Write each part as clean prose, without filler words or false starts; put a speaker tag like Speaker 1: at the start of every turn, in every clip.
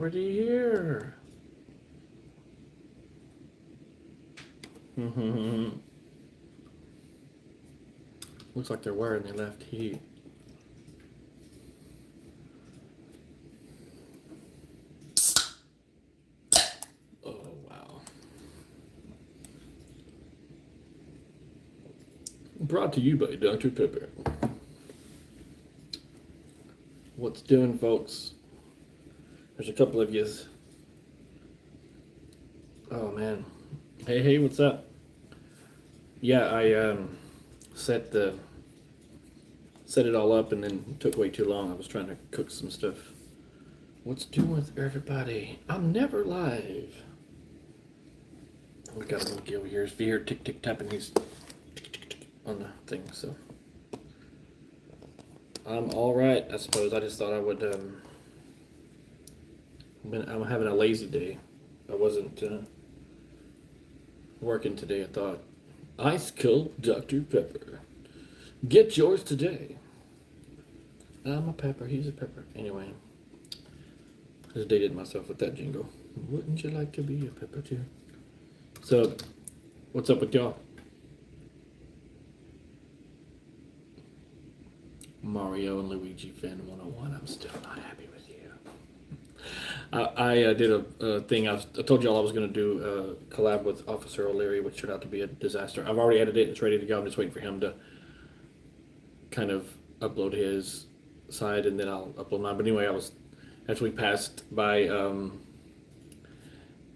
Speaker 1: Already here. Looks like they're wearing they left heat. Oh, wow. Brought to you by Dr. Pepper. What's doing, folks? There's a couple of yous. Oh, man. Hey, what's up? Yeah, I set it all up and then took way too long. I was trying to cook some stuff. What's doing with everybody? I'm never live. We got a little over here. If you hear tick tick tapping, he's tick, tick, tick on the thing. So I'm all right, I suppose. I just thought I would. I'm having a lazy day. I wasn't working today. I thought ice cold Dr. Pepper. Get yours today. I'm a pepper. He's a pepper. Anyway, I just dated myself with that jingle. Wouldn't you like to be a pepper too? So, what's up with y'all? Mario and Luigi fan 101. I'm still not happy with you. I did a thing. I told y'all I was going to do a collab with Officer O'Leary, which turned out to be a disaster. I've already edited it. It's ready to go. I'm just waiting for him to kind of upload his side, and then I'll upload mine. But anyway, as we passed by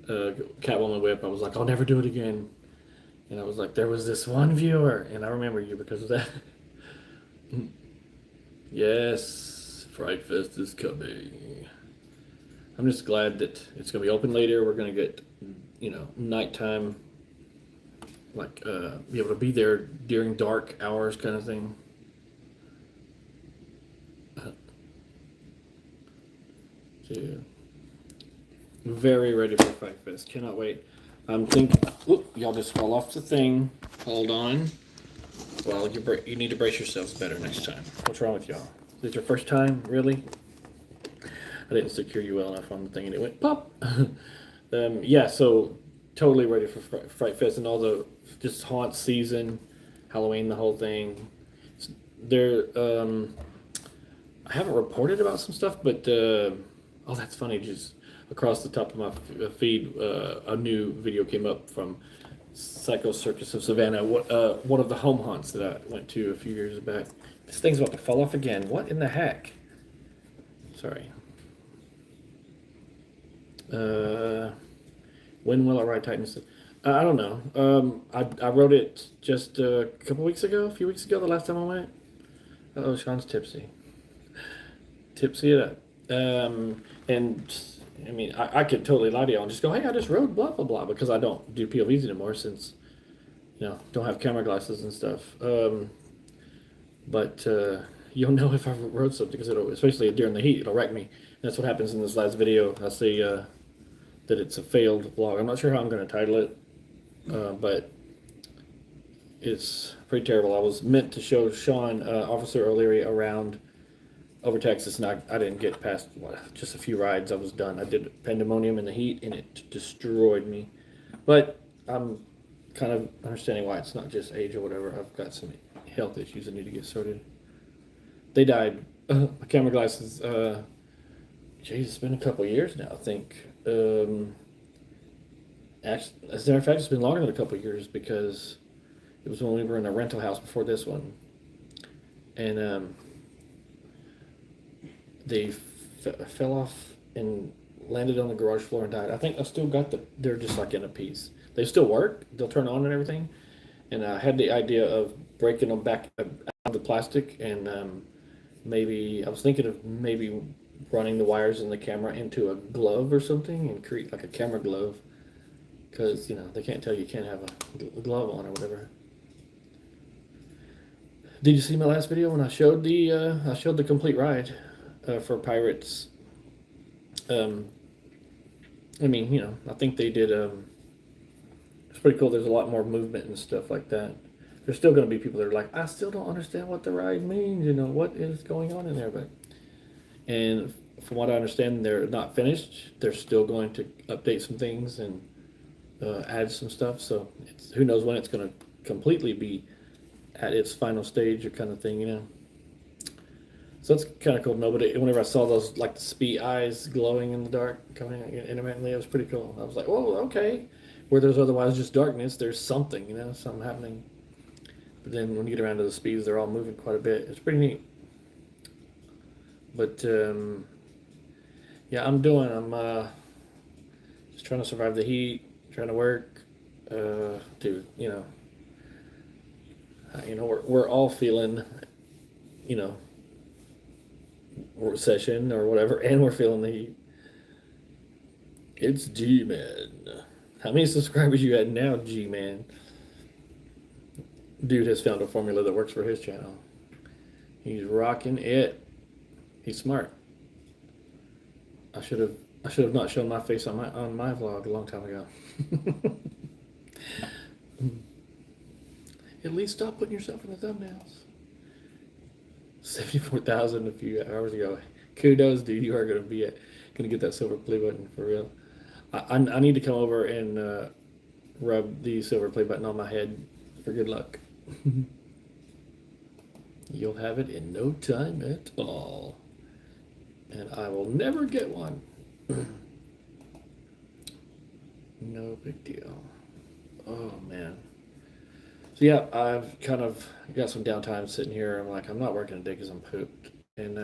Speaker 1: Catwoman Whip, I was like, I'll never do it again. And I was like, there was this one viewer, and I remember you because of that. Yes, Fright Fest is coming. I'm just glad that it's going to be open later. We're going to get, nighttime, be able to be there during dark hours kind of thing. Yeah. Very ready for Fright Fest. Cannot wait. I'm thinking, y'all just fall off the thing. Hold on. Well, you need to brace yourselves better next time. What's wrong with y'all? Is it your first time? Really? I didn't secure you well enough on the thing and it went pop. Yeah, so totally ready for Fright Fest and all the just haunt season, Halloween, the whole thing. There, I haven't reported about some stuff, but oh, that's funny. Just across the top of my feed, a new video came up from Psycho Circus of Savannah, one of the home haunts that I went to a few years back. This thing's about to fall off again. What in the heck? Sorry. When will I ride Titans? I don't know. I wrote it just a few weeks ago, the last time I went. Oh, Sean's tipsy. Tipsy it up. And I mean, I could totally lie to y'all and just go, hey, I just rode blah, blah, blah, because I don't do POVs anymore since, don't have camera glasses and stuff. But you'll know if I rode something because especially during the heat, it'll wreck me. And that's what happens in this last video. I say that it's a failed vlog. I'm not sure how I'm going to title it, but it's pretty terrible. I was meant to show Sean, Officer O'Leary, around over Texas, and I didn't get past just a few rides. I was done. I did pandemonium in the heat, and it destroyed me. But I'm kind of understanding why it's not just age or whatever. I've got some health issues that need to get sorted. They died. My camera glasses. Geez, it's been a couple years now, I think. Actually, as a matter of fact, it's been longer than a couple years because it was when we were in a rental house before this one, and they fell off and landed on the garage floor and died. I think I still got they're just like in a piece. They still work. They'll turn on and everything. And I had the idea of breaking them back out of the plastic and I was thinking of maybe running the wires in the camera into a glove or something and create like a camera glove. Because, they can't tell you can't have a glove on or whatever. Did you see my last video when I showed the complete ride? For Pirates. I think they did, it's pretty cool. There's a lot more movement and stuff like that. There's still going to be people that are like, I still don't understand what the ride means, what is going on in there, and from what I understand, they're not finished. They're still going to update some things and add some stuff. So who knows when it's going to completely be at its final stage or kind of thing, you know. So that's kind of cool. Nobody, whenever I saw those like the speed eyes glowing in the dark coming intermittently, it was pretty cool. I was like, "Whoa, okay." Where there's otherwise just darkness, there's something, you know, something happening. But then when you get around to the speeds, they're all moving quite a bit. It's pretty neat. But yeah, I'm just trying to survive the heat, trying to work. Dude, we're all feeling, you know, recession or whatever, and we're feeling the heat. It's G-Man. How many subscribers you at now, G-Man? Dude has found a formula that works for his channel. He's rocking it. He's smart. I should have not shown my face on my vlog a long time ago. At least stop putting yourself in the thumbnails. 74,000 a few hours ago. Kudos, dude. You are gonna get that silver play button for real. I need to come over and rub the silver play button on my head for good luck. You'll have it in no time at all. And I will never get one. No big deal. Oh man. So yeah, I've kind of got some downtime sitting here. I'm like, I'm not working today because I'm pooped. And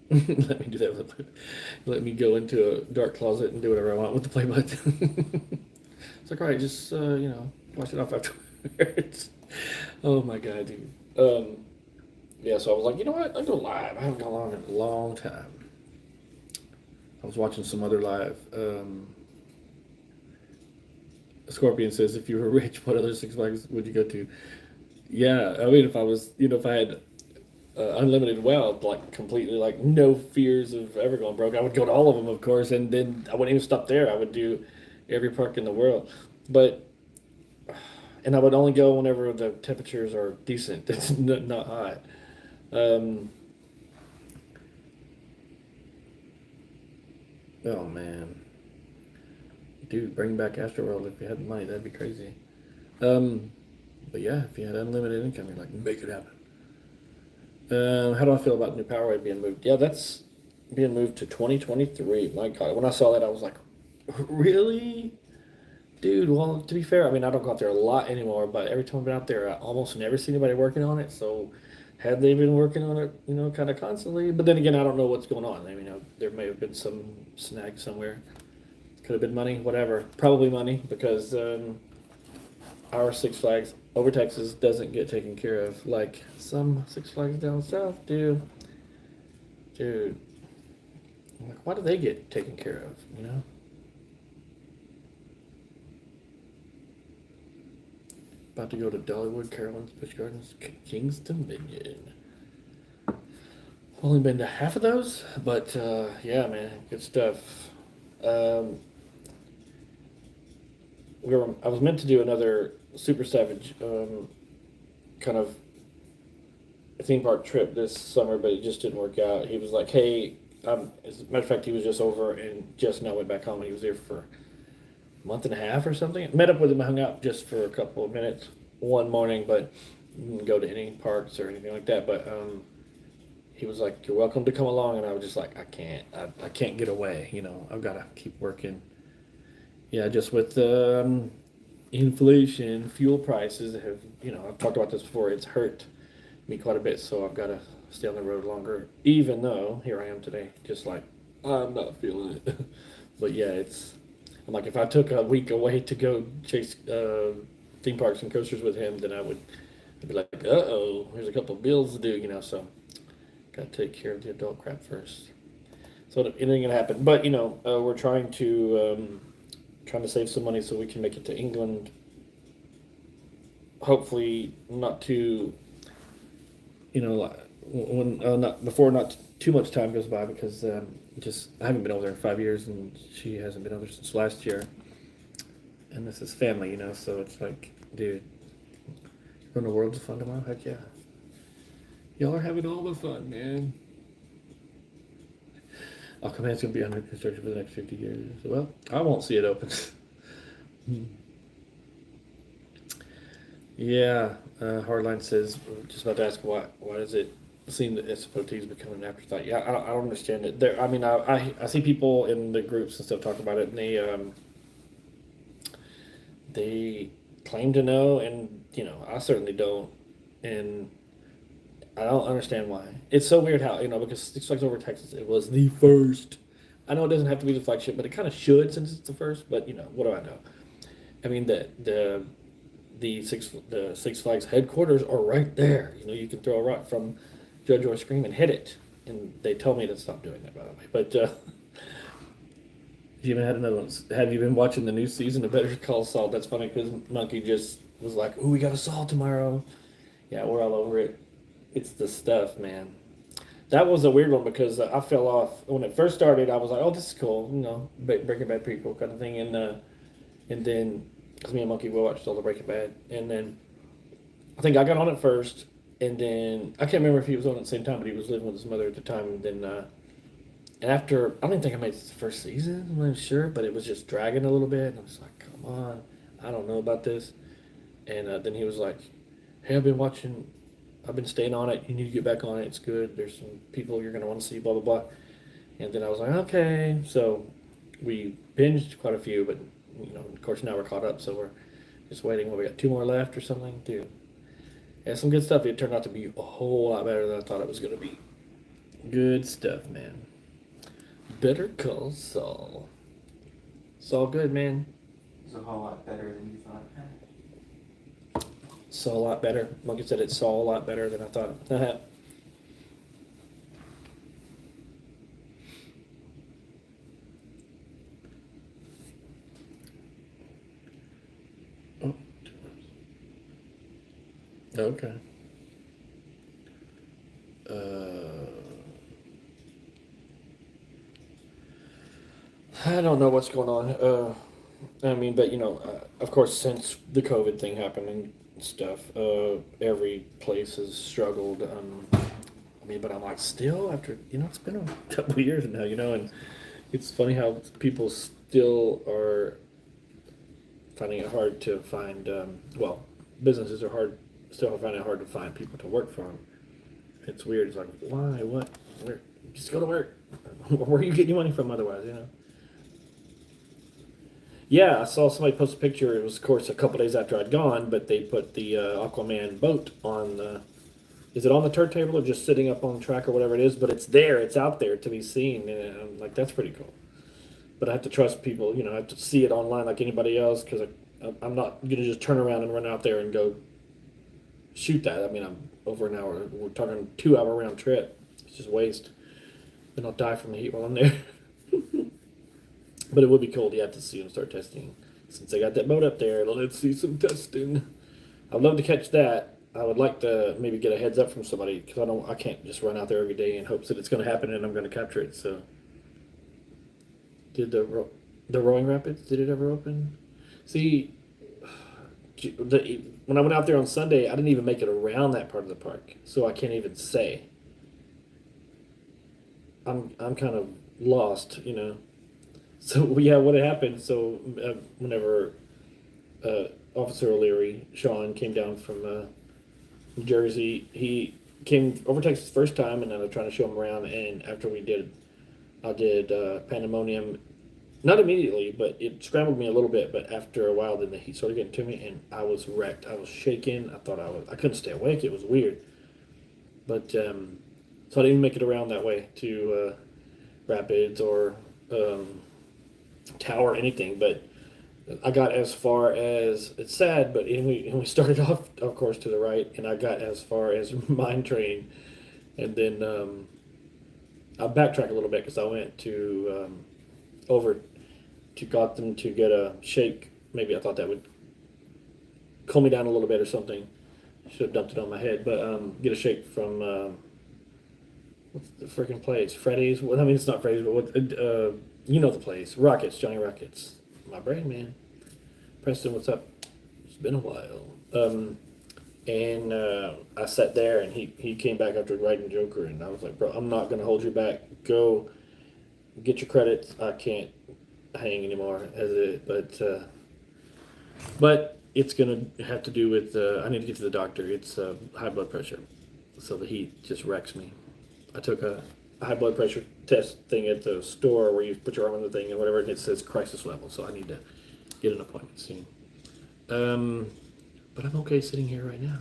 Speaker 1: let me do that. Let me go into a dark closet and do whatever I want with the play button. It's like, all right, just wash it off afterwards. Oh my god, dude. Yeah, so I was like, you know what? I'll go live. I haven't gone on in a long time. I was watching some other live. Scorpion says, if you were rich, what other Six Flags would you go to? Yeah, I mean, if I had unlimited wealth, like completely, like no fears of ever going broke, I would go to all of them, of course, and then I wouldn't even stop there. I would do every park in the world, and I would only go whenever the temperatures are decent. It's not hot. Um, oh man, dude, bring back Astroworld if you had the money. That'd be crazy. But yeah, if you had unlimited income, you're like, make it happen. How do I feel about New Powerway being moved? Yeah, that's being moved to 2023. My God, when I saw that, I was like, really? Dude, well, to be fair, I mean, I don't go out there a lot anymore, but every time I've been out there, I almost never see anybody working on it. So, had they been working on it, kind of constantly? But then again, I don't know what's going on. I mean, there may have been some snag somewhere. Could have been money, whatever. Probably money, because our Six Flags over Texas doesn't get taken care of like some Six Flags down south do. Dude, I'm like, why do they get taken care of? About to go to Dollywood, Carolyn's Busch Gardens, King's Dominion. Only been to half of those, but yeah, man, good stuff. Um, I was meant to do another Super Savage kind of theme park trip this summer, but it just didn't work out. He was like, "Hey," as a matter of fact, he was just over and just now went back home. And he was there for a month and a half or something. Met up with him, hung out just for a couple of minutes one morning, but didn't go to any parks or anything like that. But he was like, "You're welcome to come along," and I was just like, I can't get away. I've got to keep working. Yeah, just with inflation, fuel prices have, I've talked about this before. It's hurt me quite a bit, so I've got to stay on the road longer. Even though here I am today, just like I'm not feeling it. But yeah, I'm like, if I took a week away to go chase theme parks and coasters with him, then I'd be like, uh-oh, here's a couple of bills to do, so got to take care of the adult crap first. So anything can happen. But we're trying to save some money so we can make it to England. Hopefully, not too, not too much time goes by, because I haven't been over there in 5 years, and she hasn't been over since last year. And this is family, so it's like, dude, going to Worlds of Fun tomorrow? Heck yeah. Y'all are having all the fun, man. Aquaman's gonna be under construction for the next 50 years. Well, I won't see it open. Yeah, Hardline says, just about to ask why does it seem that SFOT is becoming an afterthought? Yeah, I don't understand it. There, I mean, I see people in the groups and stuff talk about it, and they claim to know, and I certainly don't, and I don't understand why. It's so weird how because Six Flags Over Texas, it was the first. I know it doesn't have to be the flagship, but it kind of should since it's the first. But what do I know? I mean the Six Flags headquarters are right there. You can throw a rock from Judge or Scream and hit it. And they told me to stop doing that, by the way. But you haven't had another one. Have you been watching the new season of Better Call Saul? That's funny because Monkey just was like, "Ooh, we got a Saul tomorrow." Yeah, we're all over it. It's the stuff, man. That was a weird one because I fell off when it first started. I was like, "Oh, this is cool," Breaking Bad prequel kind of thing, and then because me and Monkey we watched all the Breaking Bad, and then I think I got on it first, and then I can't remember if he was on at the same time, but he was living with his mother at the time, and then and after I don't even think I made it to the first season. I'm not sure, but it was just dragging a little bit, and I was like, "Come on, I don't know about this," and then he was like, "Hey, I've been staying on it. You need to get back on it. It's good. There's some people you're gonna want to see, blah blah blah." And then I was like, "Okay," so we binged quite a few, but of course now we're caught up, so we're just waiting. We got two more left or something, dude. Yeah, some good stuff. It turned out to be a whole lot better than I thought it was gonna be. Good stuff, man. Better Call Saul. It's all good, man.
Speaker 2: It's a whole lot better than you thought.
Speaker 1: Saw a lot better. Like I said, it saw a lot better than I thought. Oh. Okay. I don't know what's going on. I mean, but of course, since the COVID thing happened and stuff, every place has struggled. I mean, but I'm like, still after it's been a couple of years now, and it's funny how people still are finding it hard to find. Well, businesses are still finding it hard to find people to work for them. It's weird. It's like, why? What? Where? Just go to work. Where are you getting your money from otherwise? Yeah, I saw somebody post a picture. It was, of course, a couple days after I'd gone, but they put the Aquaman boat on the. Is it on the turn table or just sitting up on the track or whatever it is? But it's there. It's out there to be seen. And I'm like, that's pretty cool. But I have to trust people. I have to see it online like anybody else because I'm not going to just turn around and run out there and go shoot that. I mean, I'm over an hour. We're talking 2 hour round trip. It's just waste. Then I'll die from the heat while I'm there. But it would be cool to have to see them start testing. Since they got that boat up there, let's see some testing. I'd love to catch that. I would like to maybe get a heads up from somebody because I can't just run out there every day in hopes that it's going to happen and I'm going to capture it. So, did the rowing rapids? Did it ever open? See, when I went out there on Sunday, I didn't even make it around that part of the park, so I can't even say. I'm kind of lost. So yeah, what had happened? So whenever Officer O'Leary, Sean, came down from New Jersey, he came over Texas the first time, and I was trying to show him around. And after I did Pandemonium, not immediately, but it scrambled me a little bit. But after a while, then the heat started getting to me, and I was wrecked. I was shaking. I couldn't stay awake. It was weird. But so I didn't make it around that way to Rapids or. Tower, anything, but I got as far as it's sad, but we started off, of course, to the right, and I got as far as Mine Train, and then I backtrack a little bit because I went to over to Gotham to get a shake. Maybe I thought that would cool me down a little bit or something. Should have dumped it on my head, but get a shake from what's the freaking place? Freddy's. Well, I mean, it's not Freddy's, but what? You know the place. Rockets, Johnny Rockets. My brain, man. Preston, what's up? It's been a while. And I sat there, and he came back after riding Joker, and I was like, bro, I'm not going to hold you back. Go. get your credits. I can't hang anymore as it, but it's gonna have to do with. I need to get to the doctor. It's high blood pressure, so the heat just wrecks me. I took a high blood pressure test thing at the store where you put your arm on the thing and whatever, and it says crisis level. So I need to get an appointment soon. But I'm okay sitting here right now.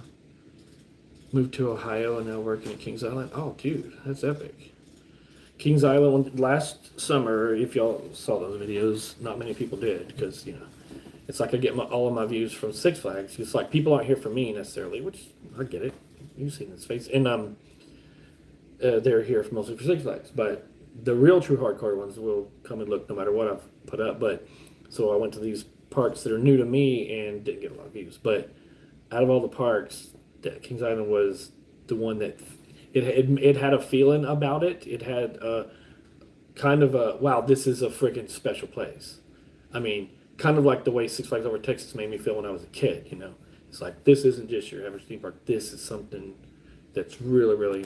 Speaker 1: Moved to Ohio and now working at Kings Island. Oh, dude, that's epic. Kings Island last summer, if y'all saw those videos, not many people did because, it's like I get all of my views from Six Flags. It's like people aren't here for me necessarily, which I get it. You've seen this face. And they're here mostly for Six Flags. But the real true hardcore ones will come and look no matter what I've put up. But so I went to these parks that are new to me and didn't get a lot of views. But out of all the parks, Kings Island was the one that it had a feeling about it. It had a kind of a wow, this is a freaking special place. I mean, kind of like the way Six Flags Over Texas made me feel when I was a kid. It's like this isn't just your average theme park. This is something that's really, really,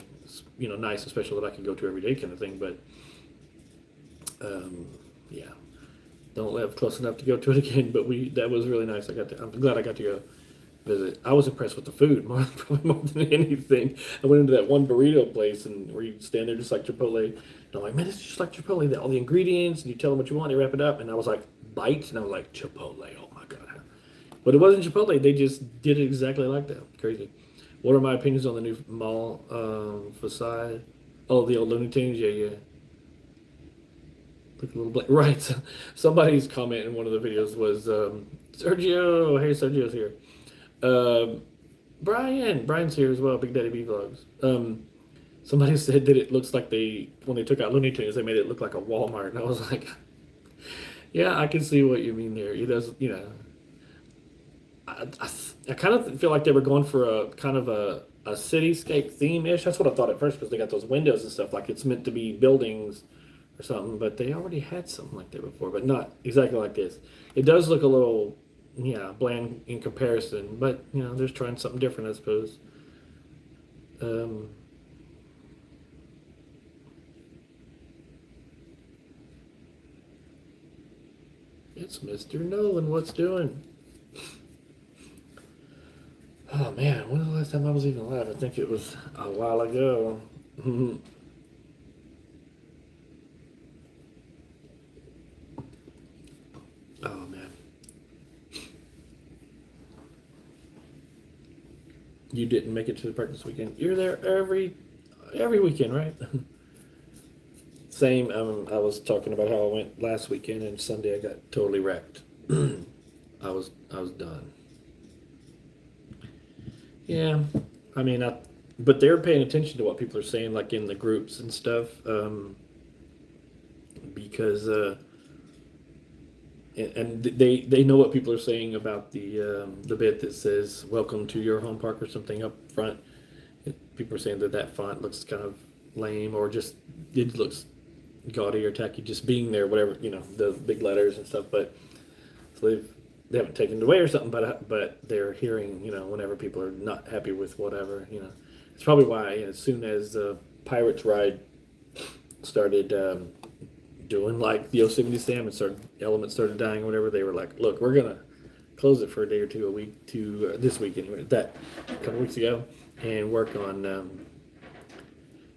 Speaker 1: nice and special that I can go to every day, kind of thing. But yeah, don't live close enough to go to it again. But that was really nice. I'm glad I got to go visit. I was impressed with the food probably more than anything. I went into that one burrito place and where you stand there just like Chipotle. And I'm like, man, it's just like Chipotle. All the ingredients, and you tell them what you want, they wrap it up. And I was like, bites, and I was like, Chipotle. Oh my god! But it wasn't Chipotle. They just did it exactly like that. Crazy. What are my opinions on the new mall facade? Oh, the old Looney Tunes. Yeah. Look a little black. Right. Somebody's comment in one of the videos was Sergio. Hey, Sergio's here. Brian's here as well. Big Daddy B Vlogs. Somebody said that it looks like when they took out Looney Tunes, they made it look like a Walmart, and I was like, yeah, I can see what you mean there. It does, I kind of feel like they were going for a kind of a cityscape theme ish. That's what I thought at first because they got those windows and stuff like it's meant to be buildings or something. But they already had something like that before, but not exactly like this. It does look a little. Yeah, bland in comparison, but they're trying something different, I suppose. It's Mr. Nolan. What's doing? Oh man, when was the last time I was even alive? I think it was a while ago. Oh man. You didn't make it to the park this weekend. You're there every weekend, right? Same. I was talking about how I went last weekend, and Sunday I got totally wrecked. I was done. Yeah, I mean, but they're paying attention to what people are saying, like in the groups and stuff, because and they know what people are saying about the bit that says "Welcome to your home park" or something up front. People are saying that font looks kind of lame, or just it looks gaudy or tacky, just being there, whatever, the big letters and stuff. But so they haven't taken it away or something, but they're hearing, whenever people are not happy with whatever, it's probably why as soon as the Pirates ride started doing like the Yosemite Sam and elements started dying or whatever, they were like, look, we're gonna close it for a day or two, a week to this week anyway, that a couple weeks ago, and work on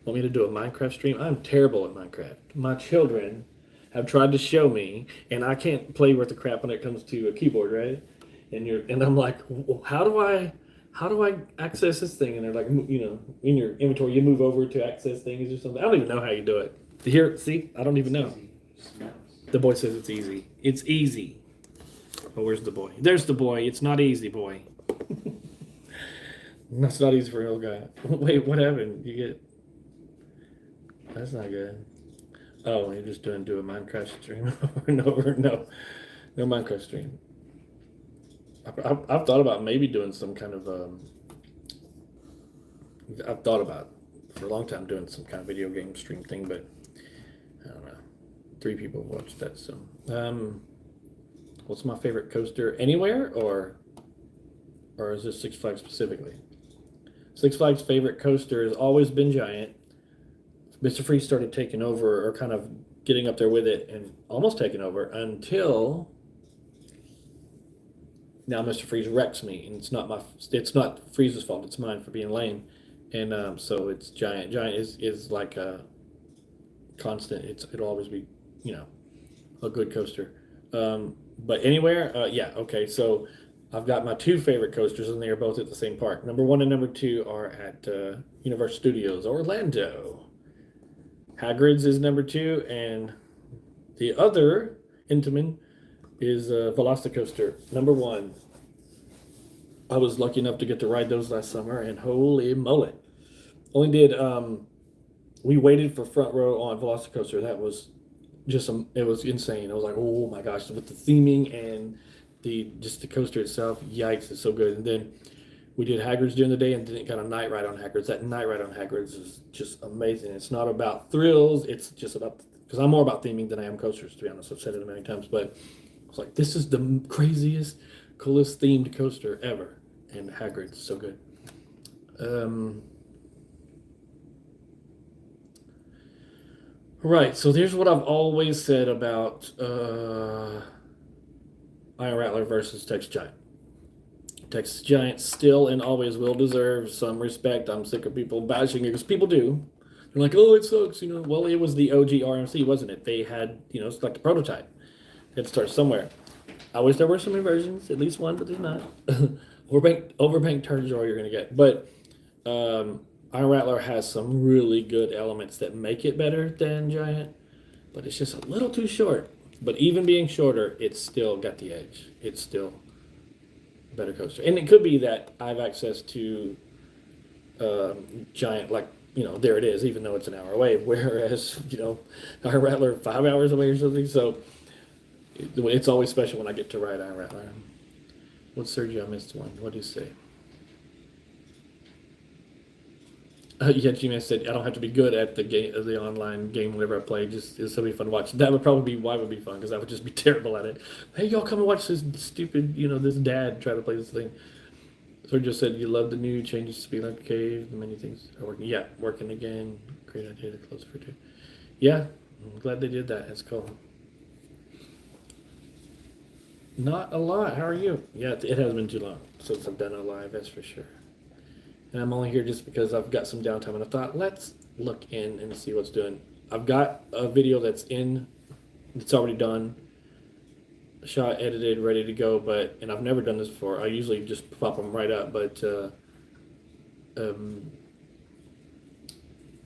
Speaker 1: want me to do a Minecraft stream? I'm terrible at Minecraft. My children have tried to show me, and I can't play worth the crap when it comes to a keyboard, right? And I'm like, how do I access this thing? And they're like, in your inventory, you move over to access things or something. I don't even know how you do it. Here, see, I don't even know. The boy says it's easy. It's easy. Oh, where's the boy? There's the boy. It's not easy, boy. That's not easy for an old guy. Wait, what happened? That's not good. Oh, you're just do a Minecraft stream over and over. No Minecraft stream. I've thought about maybe doing some kind of. I've thought about for a long time doing some kind of video game stream thing, but I don't know. 3 people have watched that, so. What's my favorite coaster anywhere, or is this Six Flags specifically? Six Flags' favorite coaster has always been Giant. Mr. Freeze started taking over or kind of getting up there with it and almost taking over until now Mr. Freeze wrecks me, and it's not Freeze's fault, it's mine for being lame. And so it's Giant. Giant is like a constant. It'll always be, you know, a good coaster. But anywhere, yeah, okay. So I've got my two favorite coasters, and they are both at the same park. Number one and number two are at Universal Studios Orlando. Hagrid's is number two, and the other Intamin is Velocicoaster number one. I was lucky enough to get to ride those last summer, and holy moly! Only did we waited for front row on Velocicoaster. That was it was insane. I was like, oh my gosh, with the theming and the coaster itself, yikes, it's so good. And then we did Hagrid's during the day, and then got a night ride on Hagrid's. That night ride on Hagrid's is just amazing. It's not about thrills. It's just about, because I'm more about theming than I am coasters, to be honest. I've said it a million times, but I was like, this is the craziest, coolest themed coaster ever. And Hagrid's so good. Right, so here's what I've always said about Iron Rattler versus Texas Giant. Texas Giant still and always will deserve some respect. I'm sick of people bashing it, because people do. They're like, oh, it sucks, you know. Well, it was the OG RMC, wasn't it? They had, you know, it's like the prototype. They had to start somewhere. I wish there were some inversions, at least one, but there's not. Overbanked turns are all you're going to get. But Iron Rattler has some really good elements that make it better than Giant, but it's just a little too short. But even being shorter, it's still got the edge. It's still a better coaster. And it could be that I have access to Giant, like, you know, there it is, even though it's an hour away, whereas, you know, Iron Rattler 5 hours away or something. So it's always special when I get to ride Iron Rattler. What's Sergio? I missed one. What do you say? Yeah, G-Man said, I don't have to be good at the game, the online game whenever I play. Just it's so be fun to watch. That would probably be why it would be fun, because I would just be terrible at it. Hey, y'all come and watch this stupid, you know, this dad try to play this thing. Sergio said, you love the new changes to Speed Like a Cave. The many things are working. Yeah, working again. Great idea to close for two. Yeah, I'm glad they did that. It's cool. Not a lot. How are you? Yeah, it has been too long since I've done a live, that's for sure. And I'm only here just because I've got some downtime, and I thought, let's look in and see what's doing. I've got a video that's already done, shot, edited, ready to go, and I've never done this before. I usually just pop them right up, but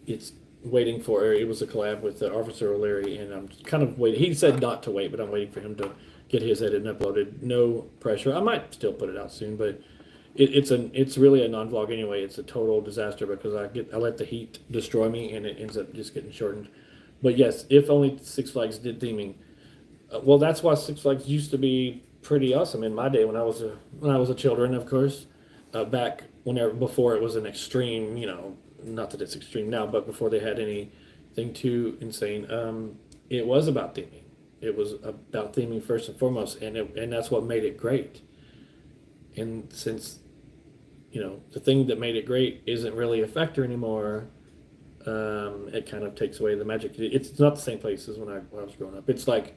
Speaker 1: it's waiting for, it was a collab with Officer O'Leary, and I'm kind of waiting. He said not to wait, but I'm waiting for him to get his edited and uploaded. No pressure. I might still put it out soon, but it's really a non-vlog anyway. It's a total disaster because I let the heat destroy me, and it ends up just getting shortened. But yes, if only Six Flags did theming. Well, that's why Six Flags used to be pretty awesome in my day when I was a children, of course. Back before it was an extreme, you know, not that it's extreme now, but before they had anything too insane. It was about theming. It was about theming first and foremost, and that's what made it great. And since, you know, the thing that made it great isn't really a factor anymore, it kind of takes away the magic. It's not the same place as when I was growing up. It's like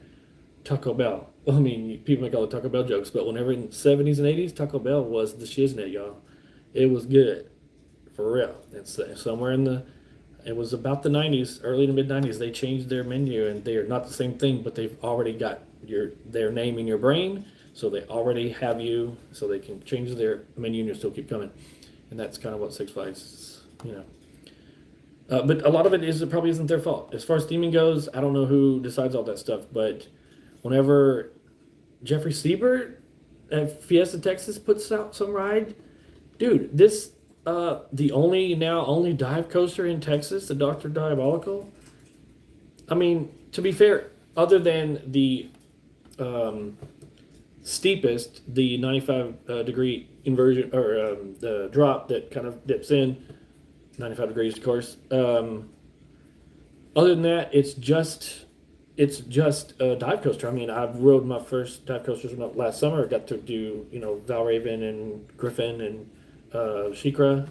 Speaker 1: Taco Bell. I mean, people make all the Taco Bell jokes, but whenever in the 70s and 80s, Taco Bell was the shiznit, y'all. It was good, for real. It's somewhere it was about the 90s, early to mid 90s, they changed their menu, and they are not the same thing, but they've already got their name in your brain, so they already have you, so they can change their menu and you'll still keep coming. And that's kind of what Six Flags is, you know. But a lot of it probably isn't their fault. As far as theming goes, I don't know who decides all that stuff, but whenever Jeffrey Siebert at Fiesta Texas puts out some ride, dude, this the only dive coaster in Texas, the Dr. Diabolical. I mean, to be fair, other than the steepest, the 95 degree inversion, or the drop that kind of dips in 95 degrees, of course. Other than that, it's just a dive coaster. I mean, I've rode my first dive coasters last summer. I got to do, you know, Valraven and Griffin and SheiKra.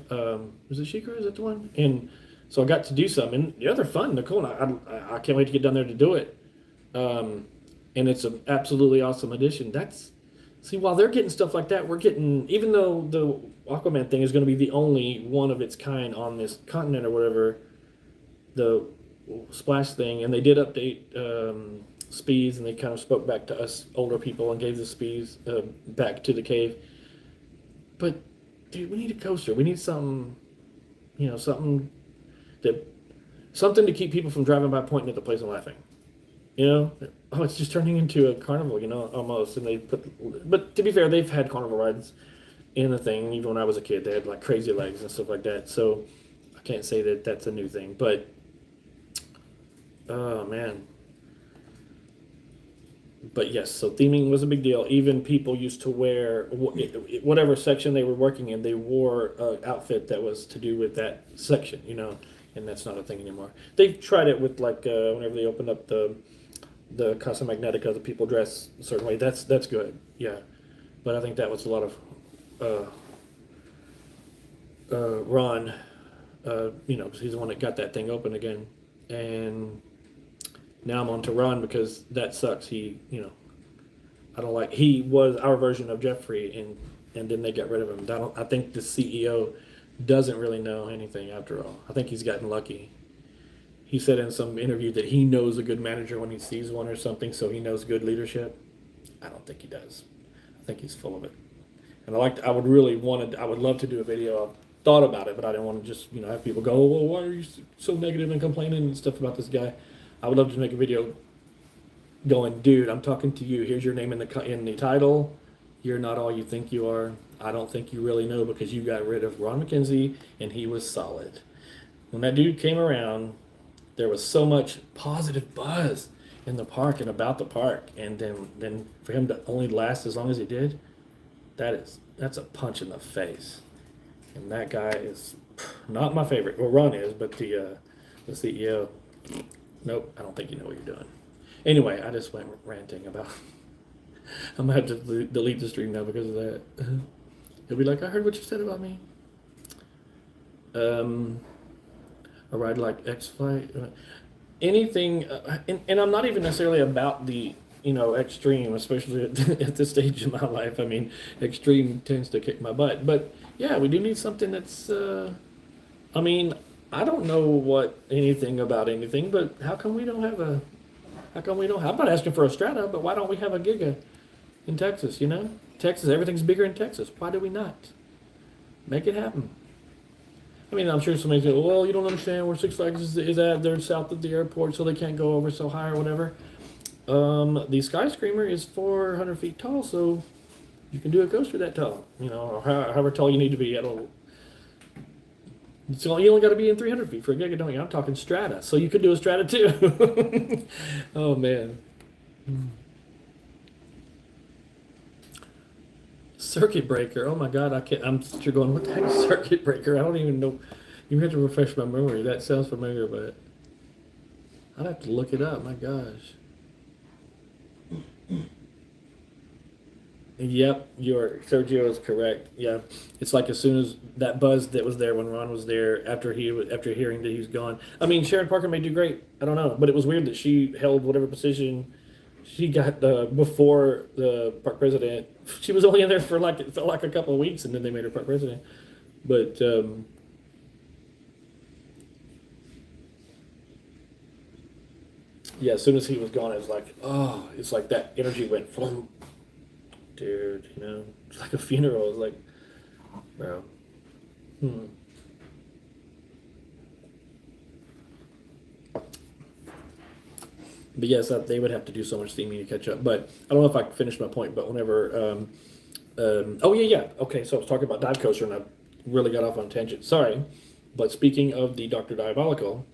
Speaker 1: Was it SheiKra? Is that the one? And So I got to do some, and yeah, they're fun. They're cool. And I can't wait to get down there to do it. And it's an absolutely awesome addition. See, while they're getting stuff like that, we're getting, even though the Aquaman thing is going to be the only one of its kind on this continent or whatever, the Splash thing, and they did update speeds, and they kind of spoke back to us older people and gave the speeds back to the cave. But dude, we need a coaster. We need something, that something to keep people from driving by, pointing at the place and laughing. Oh, it's just turning into a carnival, almost. And but to be fair, they've had carnival rides in the thing. Even when I was a kid, they had like Crazy Legs and stuff like that. So I can't say that that's a new thing. But oh man. But yes, so theming was a big deal. Even people used to wear whatever section they were working in. They wore an outfit that was to do with that section, and that's not a thing anymore. They've tried it with like whenever they opened up the Casa Magnetica, the people dress a certain way. That's good, yeah. But I think that was a lot of Ron, because he's the one that got that thing open again, and now I'm on to Ron because that sucks. He was our version of Jeffrey, and then they got rid of him. I think the CEO doesn't really know anything after all. I think he's gotten lucky. He said in some interview that he knows a good manager when he sees one or something, so he knows good leadership. I don't think he does. I think he's full of it. And I would love to do a video. I've thought about it, but I didn't want to just, have people go, well, why are you so negative and complaining and stuff about this guy? I would love to make a video going, dude, I'm talking to you. Here's your name in the title. You're not all you think you are. I don't think you really know because you got rid of Ron McKenzie and he was solid. When that dude came around, there was so much positive buzz in the park and about the park. And then for him to only last as long as he did, that's a punch in the face. And that guy is not my favorite. Well, Ron is, but the CEO, nope, I don't think you know what you're doing. Anyway, I just went ranting about. I'm gonna have to delete the stream now because of that. He'll be like, I heard what you said about me. A ride like X-Flight, anything, and I'm not even necessarily about the extreme, especially at this stage in my life. I mean, extreme tends to kick my butt, but yeah, we do need something that's. I mean, I don't know anything about anything, but how come we don't have a? How come we don't? I'm not asking for a Strata, but why don't we have a Giga in Texas? Texas, everything's bigger in Texas. Why do we not make it happen? I mean, I'm sure somebody's going, well, you don't understand where Six Flags is at. They're south of the airport, so they can't go over so high or whatever. The Skyscraper is 400 feet tall, so you can do a coaster that tall, or however tall you need to be. I don't know. So you only got to be in 300 feet for a Giga, don't you? I'm talking Strata, so you could do a Strata too. Oh, man. Circuit breaker. Oh my God, I can't. I'm still going, what the heck is circuit breaker? I don't even know. You have to refresh my memory. That sounds familiar, but I'd have to look it up. My gosh. Yep, Sergio is correct. Yeah, it's like as soon as that buzz that was there when Ron was there after hearing that he was gone. I mean, Sharon Parker may do great. I don't know, but it was weird that she held whatever position she got before the park president. She was only in there for it felt like a couple of weeks, and then they made her park president. But yeah, as soon as he was gone, it was like, oh, it's like that energy went flum. Dude, it's like a funeral. It's like, bro. But yes, they would have to do so much theming to catch up. But I don't know if I finished my point. But whenever, oh yeah. Okay, so I was talking about Dive Coaster, and I really got off on a tangent. Sorry, but speaking of the Dr. Diabolical,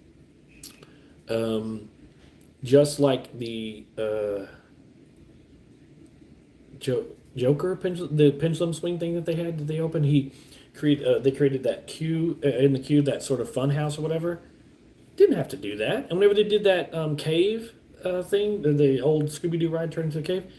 Speaker 1: just like the Joker the pendulum swing thing that they opened, they created that queue in the queue, that sort of fun house or whatever. Didn't have to do that. And whenever they did that cave thing, the old Scooby-Doo ride turned into a cave,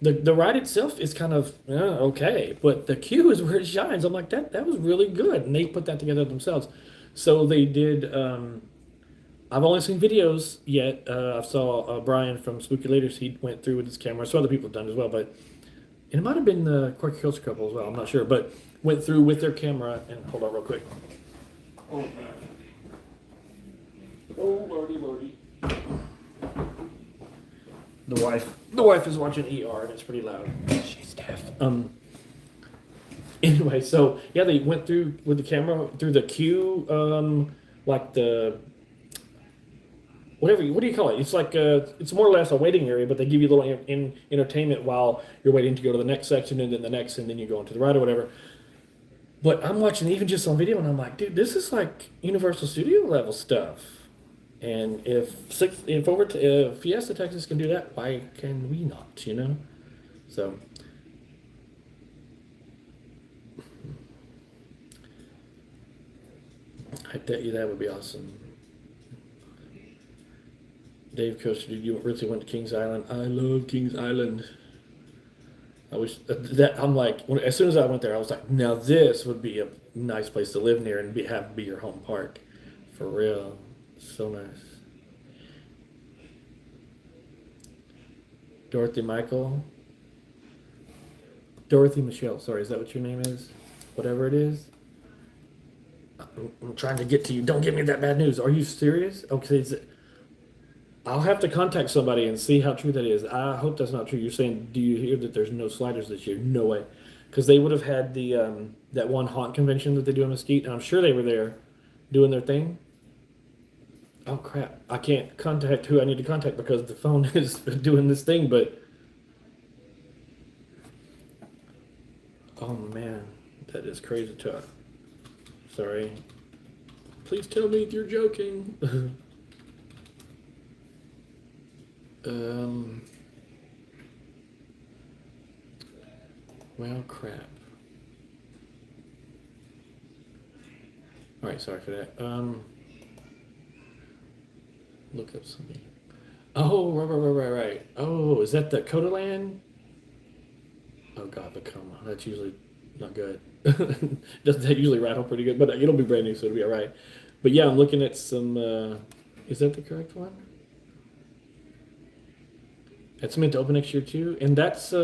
Speaker 1: the ride itself is kind of okay, but the queue is where it shines. I'm like, that was really good, and they put that together themselves. So they did. I've only seen videos yet. I saw Brian from Spooky Leaders. He went through with his camera. Some other people have done as well, but and it might have been the Quirky Culture couple as well. I'm not sure, but went through with their camera. And hold on, real quick. Oh man. Oh lordy, lordy. The wife is watching ER and it's pretty loud. She's deaf. Anyway, so yeah, they went through with the camera through the queue, like the whatever. What do you call it? It's like it's more or less a waiting area, but they give you a little entertainment while you're waiting to go to the next section and then the next, and then you go into the ride or whatever. But I'm watching even just on video, and I'm like, dude, this is like Universal Studio level stuff. And if over to Fiesta Texas can do that, why can we not? You know, so. I bet you that would be awesome. Dave Coaster, did you really went to Kings Island? I love Kings Island. I wish that I'm like as soon as I went there, I was like, now this would be a nice place to live near and be your home park, for real. So nice. Dorothy Michelle. Sorry, is that what your name is? Whatever it is. I'm trying to get to you. Don't give me that bad news. Are you serious? Okay, I'll have to contact somebody and see how true that is. I hope that's not true. You're saying, do you hear that there's no sliders this year? No way, because they would have had the that one haunt convention that they do in Mesquite, and I'm sure they were there doing their thing. Oh crap! I can't contact who I need to contact because the phone is doing this thing. But oh man, that is crazy talk. Sorry. Please tell me if you're joking. Well, crap. All right, sorry for that. Look up something. Oh, right. Oh, is that the Coda Land? Oh God, the coma. That's usually not good. Doesn't that usually rattle pretty good? But it'll be brand new, so it'll be all right. But yeah, I'm looking at some. Is that the correct one? It's meant to open next year too, and that's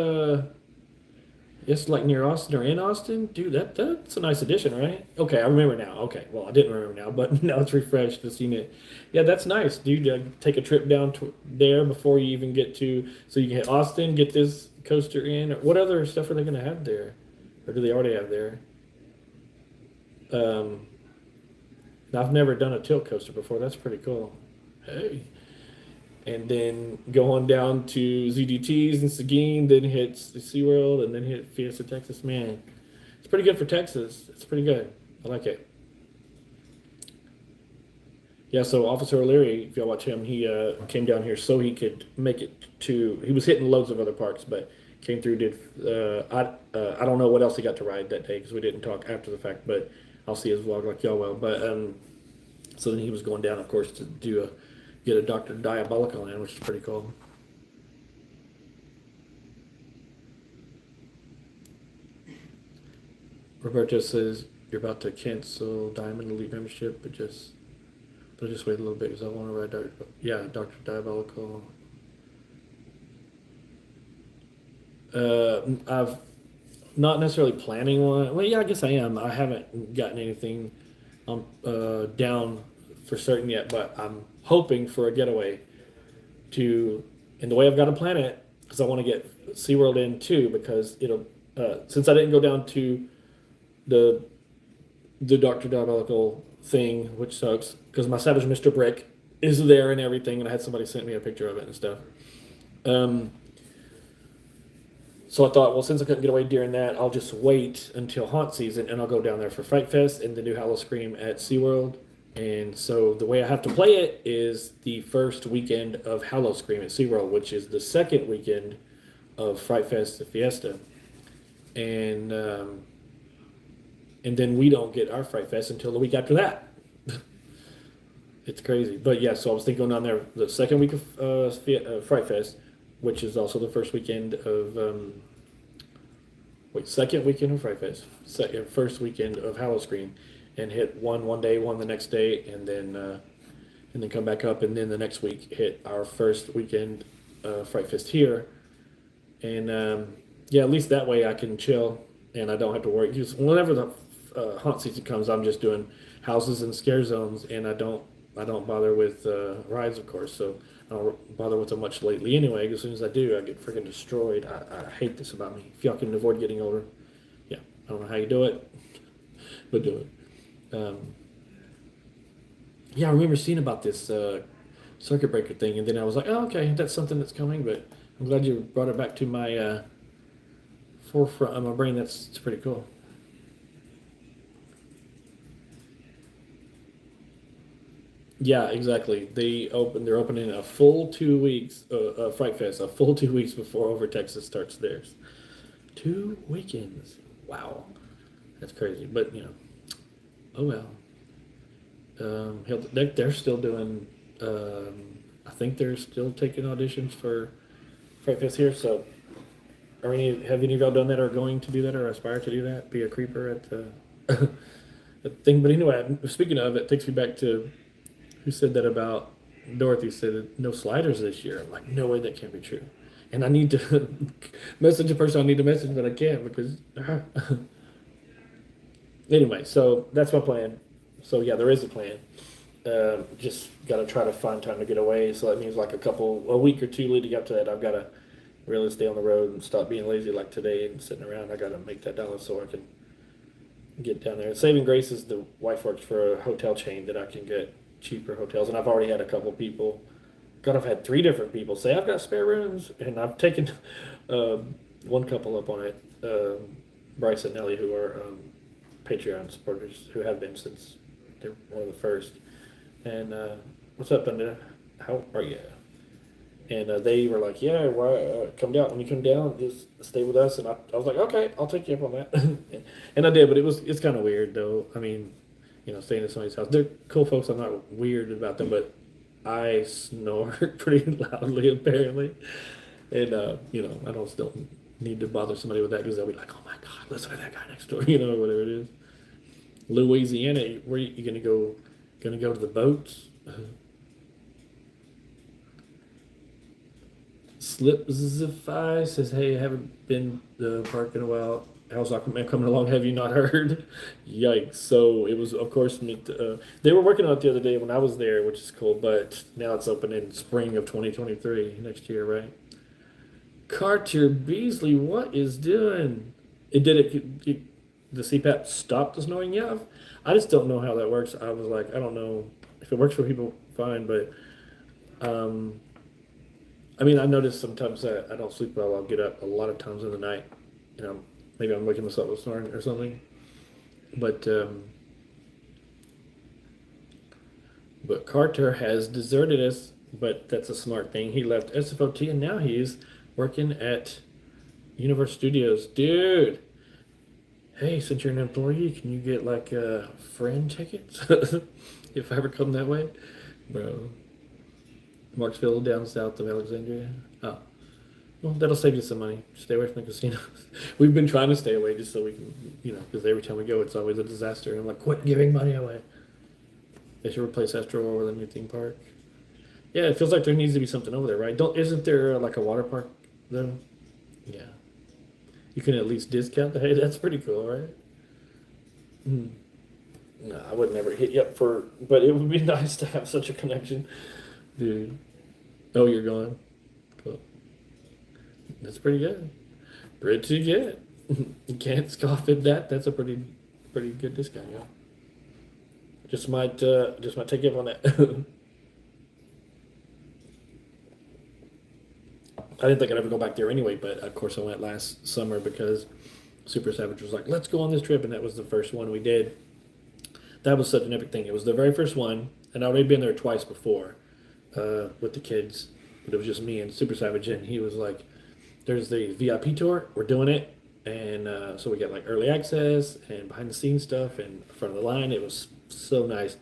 Speaker 1: it's like near Austin or in Austin, dude. That's a nice addition, right? Okay, I remember now. Okay, well I didn't remember now, but now it's refreshed. I've seen it. Yeah, that's nice, dude. Take a trip down to there before you even get to, so you can hit Austin, get this coaster in. Or what other stuff are they gonna have there, or do they already have there? Um, I've never done a tilt coaster before. That's pretty cool. Hey. And then go on down to ZDT's and Seguin, then hit SeaWorld, and then hit Fiesta Texas. Man, it's pretty good for Texas. It's pretty good. I like it. Yeah, so Officer O'Leary, if y'all watch him, he came down here so he could make it to. He was hitting loads of other parks, but came through. Did I don't know what else he got to ride that day because we didn't talk after the fact, but I'll see his vlog like y'all will. But so then he was going down, of course, to get a Dr. Diabolical in, which is pretty cool. Roberto says you're about to cancel Diamond Elite membership, but just wait a little bit because I want to ride Dr. Diabolical. I've not necessarily planning one. Well, yeah, I guess I am. I haven't gotten anything down for certain yet, but I'm hoping for a getaway and the way I've got to plan it, because I want to get SeaWorld in too, because it'll, since I didn't go down to the Dr. Diabolical thing, which sucks, because my Savage Mr. Brick is there and everything, and I had somebody sent me a picture of it and stuff. So I thought, well, since I couldn't get away during that, I'll just wait until haunt season, and I'll go down there for Fright Fest and the new Howl-O-Scream at SeaWorld. And so the way I have to play it is the first weekend of Howl-O-Scream at SeaWorld, which is the second weekend of Fright Fest at Fiesta. And then we don't get our Fright Fest until the week after that. It's crazy. But yeah, so I was thinking going down there the second week of Fright Fest, which is also the first weekend of second weekend of Fright Fest, first weekend of Howl-O-Scream, and hit one day, one the next day, and then come back up, and then the next week hit our first weekend Fright Fest here, and yeah, at least that way I can chill and I don't have to worry. Because whenever the haunt season comes, I'm just doing houses and scare zones, and I don't bother with rides, of course. So I don't bother with them much lately anyway. As soon as I do, I get freaking destroyed. I hate this about me. If y'all can avoid getting older, yeah, I don't know how you do it, but do it. Yeah, I remember seeing about this circuit breaker thing, and then I was like, oh, okay, that's something that's coming. But I'm glad you brought it back to my forefront of my brain. That's pretty cool. Yeah, exactly. They're opening a full 2 weeks, Fright Fest, a full 2 weeks before Over Texas starts theirs. 2 weekends. Wow, that's crazy. But oh well. They're still doing. I think they're still taking auditions for Fright Fest here. So, have any of y'all done that, or going to do that, or aspire to do that? Be a creeper at the thing. But anyway, speaking of, it takes me back to who said that about Dorothy said that no sliders this year. I'm like, no way, that can't be true. And I need to message the person I need to message, but I can't because. Anyway, so that's my plan. So yeah, there is a plan. Just got to try to find time to get away. So that means like a week or two leading up to that, I've got to really stay on the road and stop being lazy like today and sitting around. I got to make that dollar so I can get down there. Saving grace is the wife works for a hotel chain that I can get cheaper hotels, and I've already had a couple people. God, I've had 3 different people say I've got spare rooms, and I've taken one couple up on it. Bryce and Nelly, who are Patreon supporters, who have been since they're one of the first. And what's up, Linda? How are you? And they were like, yeah, why, come down. When you come down, just stay with us. And I was like, okay, I'll take you up on that. And I did, but it's kind of weird, though. I mean, staying at somebody's house. They're cool folks. I'm not weird about them, but I snore pretty loudly, apparently. And, I don't still need to bother somebody with that because they'll be like, oh my God, listen to that guy next door, or whatever it is. Louisiana, where you going to go? Going to go to the boats? Slipzify says, hey, I haven't been to the park in a while. How's Aquaman coming along? Have you not heard? Yikes. So it was, of course, they were working on it the other day when I was there, which is cool, but now it's open in spring of 2023, next year, right? Carter Beasley, what is doing? The CPAP stopped the snoring? Yeah, I just don't know how that works. I was like, I don't know if it works for people, fine, but I mean, I notice sometimes that I don't sleep well. I'll get up a lot of times in the night. Maybe I'm waking myself up with snoring or something. But Carter has deserted us. But that's a smart thing. He left SFOT and now he's working at Universe Studios, dude. Hey, since you're an employee, can you get like friend tickets if I ever come that way, bro? Marksville, down south of Alexandria. Oh, well, that'll save you some money. Stay away from the casinos. We've been trying to stay away just so we can, because every time we go, it's always a disaster. And I'm like, quit giving money away. They should replace Astro with a new theme park. Yeah, it feels like there needs to be something over there, right? Isn't there like a water park though? Yeah. You can at least discount the, hey, that's pretty cool, right? No, I would never hit you up but it would be nice to have such a connection, dude. Oh, you're gone. Cool. That's pretty good. Pretty good. You can't scoff at that. That's a pretty good discount, yeah. Just might take you up on that. I didn't think I'd ever go back there anyway, but of course I went last summer because Super Savage was like, let's go on this trip, and that was the first one we did. That was such an epic thing. It was the very first one, and I'd already been there twice before with the kids, but it was just me and Super Savage, and he was like, there's the VIP tour, we're doing it, and so we got like early access and behind the scenes stuff and front of the line. It was so nice.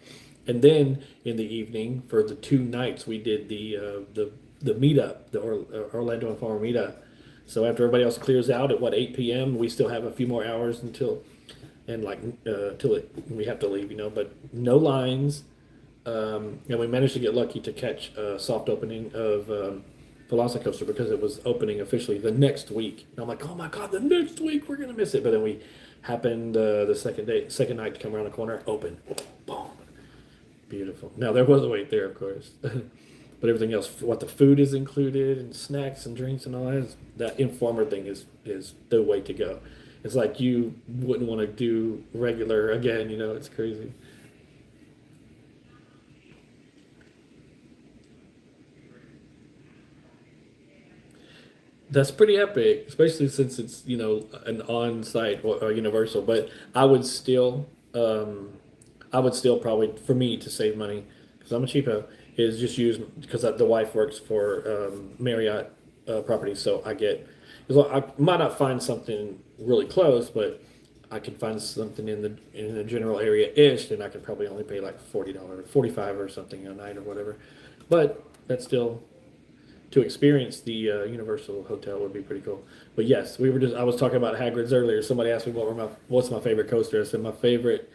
Speaker 1: And then in the evening for the 2 nights we did the meetup, the Orlando and Farmer meetup. So after everybody else clears out at 8 p.m., we still have a few more hours until and like till we have to leave, but no lines. And we managed to get lucky to catch a soft opening of Velocicoaster because it was opening officially the next week. And I'm like, oh my god, the next week we're gonna miss it. But then we happened the second night to come around the corner, open, boom, beautiful. Now there was a wait there, of course, but everything else, what the food is included and snacks and drinks and all that Informer thing is the way to go. It's like you wouldn't want to do regular again. It's crazy. That's pretty epic, especially since it's an on-site or Universal. But I would still probably, for me to save money, because I'm a cheapo, is just use because the wife works for Marriott properties, so I get. I might not find something really close, but I can find something in the general area ish, and I could probably only pay like $40, 45 or something a night or whatever. But that's still to experience the Universal Hotel would be pretty cool. But yes, I was talking about Hagrid's earlier. Somebody asked me what's my favorite coaster. I said my favorite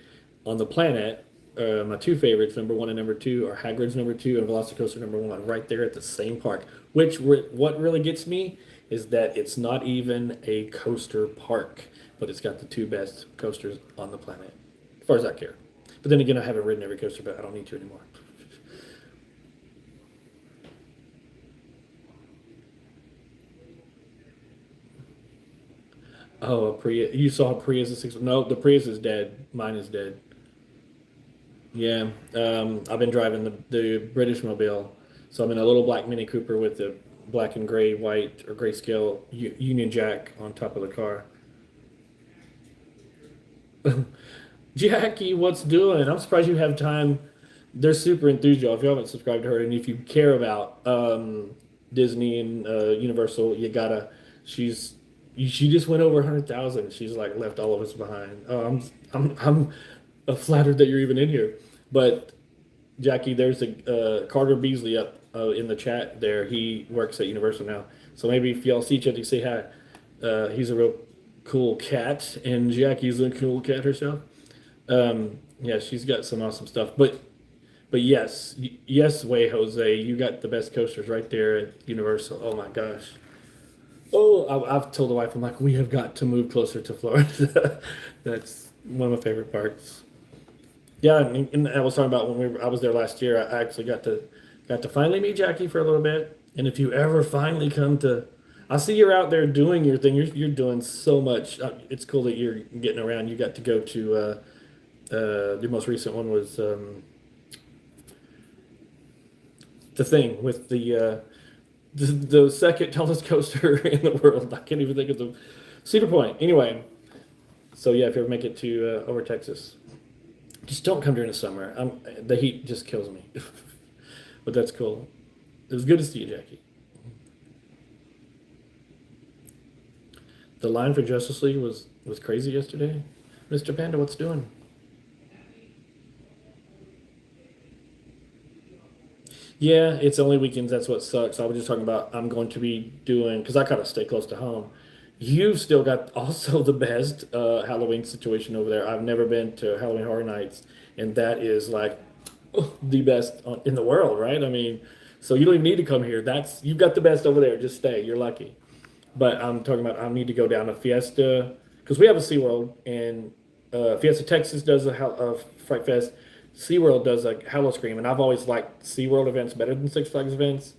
Speaker 1: on the planet. My two favorites, number one and number two, are Hagrid's number two and Velocicoaster number one, right there at the same park. What really gets me is that it's not even a coaster park, but it's got the two best coasters on the planet, as far as I care. But then again, I haven't ridden every coaster, but I don't need to anymore. Oh, a Prius. You saw a Prius at six? No, the Prius is dead. Mine is dead. Yeah. I've been driving the British Mobile. So I'm in a little black Mini Cooper with the black and gray, white, or grayscale Union Jack on top of the car. Jackie, what's doing? I'm surprised you have time. They're super enthused, y'all. If you haven't subscribed to her, and if you care about Disney and Universal, you gotta. She's she just went over 100,000. She's like left all of us behind. I'm flattered that you're even in here. But Jackie, there's a Carter Beasley up in the chat there. He works at Universal now. So maybe if y'all see each other, say hi. He's a real cool cat, and Jackie's a cool cat herself. Yeah, she's got some awesome stuff. But yes, way Jose, you got the best coasters right there at Universal. Oh my gosh. Oh, I've told the wife, I'm like, we have got to move closer to Florida. That's one of my favorite parts. Yeah, and I was talking about when I was there last year. I actually got to finally meet Jackie for a little bit. And if you ever finally come to, I see you're out there doing your thing. You're doing so much. It's cool that you're getting around. You got to go to the most recent one was the thing with the second tallest coaster in the world. I can't even think of the Cedar Point. Anyway, so yeah, if you ever make it to over Texas, just don't come during the summer. The heat just kills me. But that's cool. It was good to see you, Jackie. The line for Justice League was crazy yesterday. Mr. Panda, what's doing? Yeah, it's only weekends. That's what sucks. I was just talking about I'm going to be doing because I gotta stay close to home. You've still got also the best Halloween situation over there. I've never been to Halloween Horror Nights, and that is like the best in the world, right? I mean, so you don't even need to come here. You've got the best over there. Just stay. You're lucky. But I'm talking about I need to go down to Fiesta because we have a SeaWorld and Fiesta Texas does a Fright Fest. SeaWorld does a Hallow Scream, and I've always liked SeaWorld events better than Six Flags events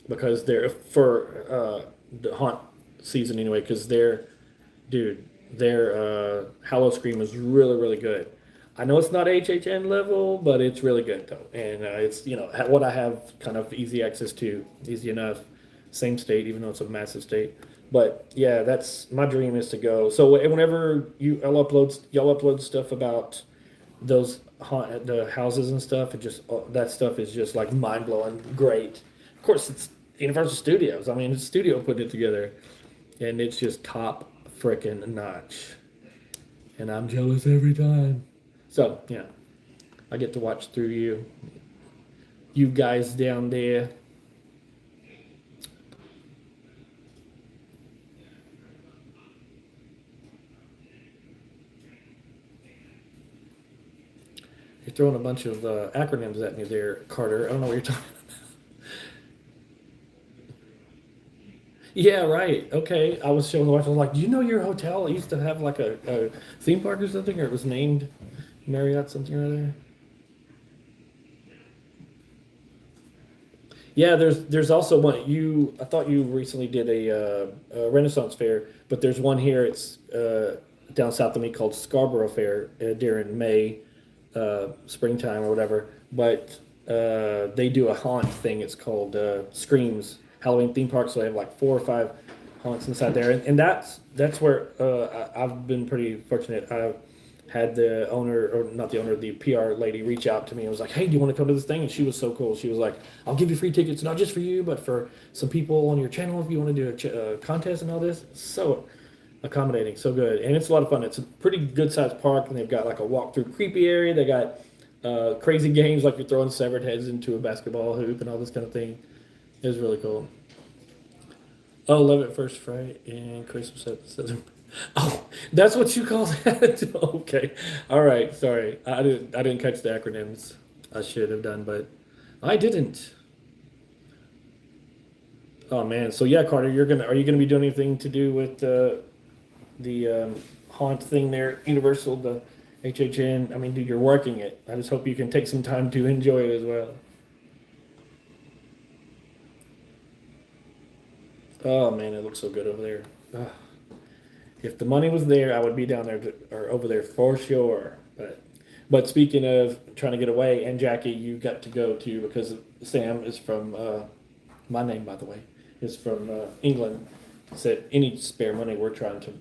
Speaker 1: because they're for the haunt season anyway. Because their Hallow Scream is really really good. I know it's not HHN level, but it's really good though, and it's what I have kind of easy access to, easy enough. Same state, even though it's a massive state. But yeah, that's my dream is to go. So whenever y'all upload stuff about the houses and stuff, it just that stuff is just like mind blowing, great. Of course, it's Universal Studios. I mean, it's studio put it together, and it's just top freaking notch. And I'm jealous every time. So yeah, I get to watch through you guys down there. throwing a bunch of acronyms at me there, Carter. I don't know what you're talking about. Yeah, right. Okay. I was showing the wife. I was like, "Do you know your hotel used to have like a theme park or something, or it was named Marriott something or other?" Yeah, there's also one you. I thought you recently did a Renaissance fair, but there's one here. It's down south of me called Scarborough Fair during May, springtime or whatever. But they do a haunt thing. It's called Screams Halloween theme park. So they have like 4 or 5 haunts inside there, and that's where I've been pretty fortunate. I had the owner, or not the owner, the PR lady reach out to me and was like, "Hey, do you want to come to this thing?" And she was so cool. She was like, "I'll give you free tickets, not just for you, but for some people on your channel if you want to do a contest and all this." So accommodating, so good, and it's a lot of fun. It's a pretty good sized park, and they've got like a walk through creepy area. They got crazy games like you're throwing severed heads into a basketball hoop and all this kind of thing. It was really cool. Oh, Love at First Fright and Christmas at the Southern. Oh, that's what you call that? Okay. All right. Sorry. I didn't catch the acronyms. I should have done, but I didn't. Oh man. So yeah, Carter, are you gonna be doing anything to do with the haunt thing there, Universal, the HHN? I mean, dude, you're working it. I just hope you can take some time to enjoy it as well. Oh man, it looks so good over there. Ugh. If the money was there, I would be down there or over there for sure. But speaking of trying to get away, and Jackie, you got to go too because Sam is from my name, by the way, is from England. Said any spare money we're trying to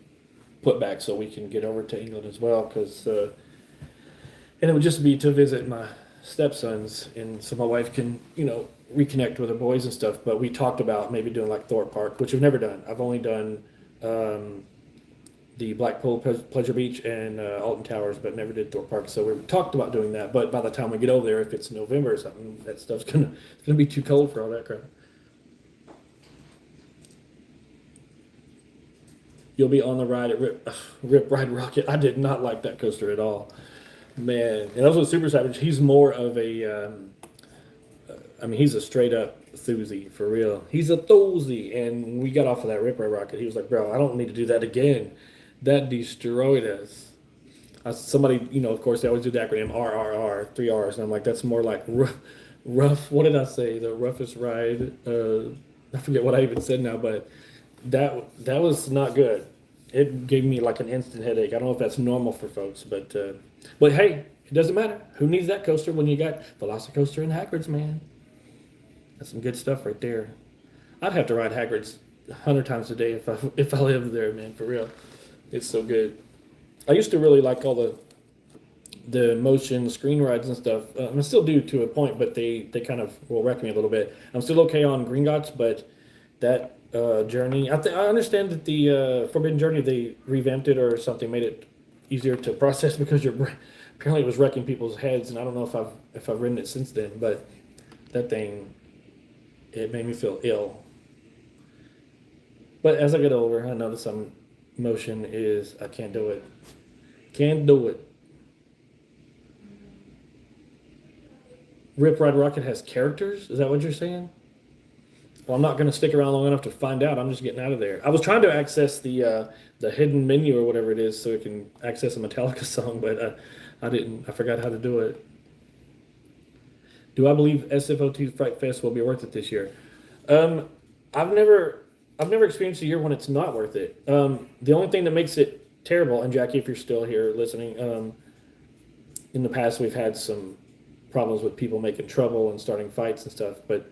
Speaker 1: put back so we can get over to England as well because and it would just be to visit my stepsons and so my wife can reconnect with her boys and stuff. But we talked about maybe doing like Thorpe Park, which we've never done. I've only done the Blackpool Pleasure Beach and Alton Towers, but never did Thorpe Park. So we talked about doing that. But by the time we get over there, if it's November or something, that stuff's gonna be too cold for all that crap. You'll be on the ride at Rip Ride Rocket. I did not like that coaster at all, man. And also Super Savage. He's more of a, I mean, he's a straight up thuzy for real. He's a thuzy, and when we got off of that Rip Ride Rocket, he was like, "Bro, I don't need to do that again. That destroyed us." Somebody, of course, they always do the acronym RRR, 3 R's, and I'm like, that's more like rough. What did I say? The roughest ride. I forget what I even said now, but that was not good. It gave me like an instant headache. I don't know if that's normal for folks, but hey, it doesn't matter. Who needs that coaster when you got Velocicoaster and Hagrid's, man? That's some good stuff right there. I'd have to ride Hagrid's 100 times a day if I lived there, man, for real. It's so good. I used to really like all the motion screen rides and stuff. I still do to a point, but they kind of will wreck me a little bit. I'm still okay on Gringotts, but that journey, I understand that the Forbidden Journey, they revamped it or something, made it easier to process because apparently it was wrecking people's heads, and I don't know if I've ridden it since then, but that thing, it made me feel ill. But as I get older, I notice some motion is I can't do it. Can't do it. Rip Ride Rocket has characters? Is that what you're saying? Well, I'm not going to stick around long enough to find out. I'm just getting out of there. I was trying to access the hidden menu or whatever it is so it can access a Metallica song, but I didn't. I forgot how to do it. Do I believe SFO2 Fright Fest will be worth it this year? Um, I've never experienced a year when it's not worth it. The only thing that makes it terrible, and Jackie, if you're still here listening, in the past we've had some problems with people making trouble and starting fights and stuff, but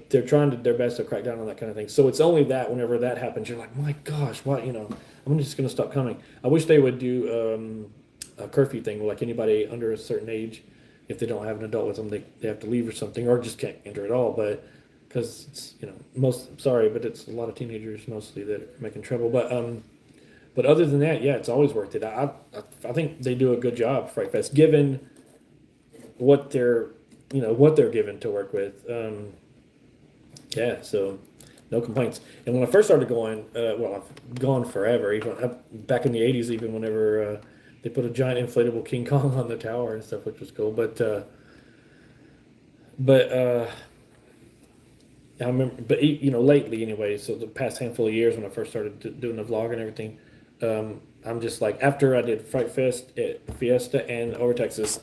Speaker 1: they're trying their best to crack down on that kind of thing. So it's only that whenever that happens, you're like, my gosh, what, I'm just going to stop coming. I wish they would do a curfew thing, like anybody under a certain age, if they don't have an adult with them, they have to leave or something, or just can't enter at all. But because it's, sorry, but it's a lot of teenagers mostly that are making trouble. But other than that, yeah, it's always worth it. I think they do a good job, Fright Fest, given what they're given to work with. Yeah, so no complaints. And when I first started going, well, I've gone forever, even back in the '80s, even whenever They put a giant inflatable King Kong on the tower and stuff, which was cool. But I remember, but lately anyway. So the past handful of years when I first started doing the vlog and everything, I'm just like after I did Fright Fest at Fiesta and over Texas,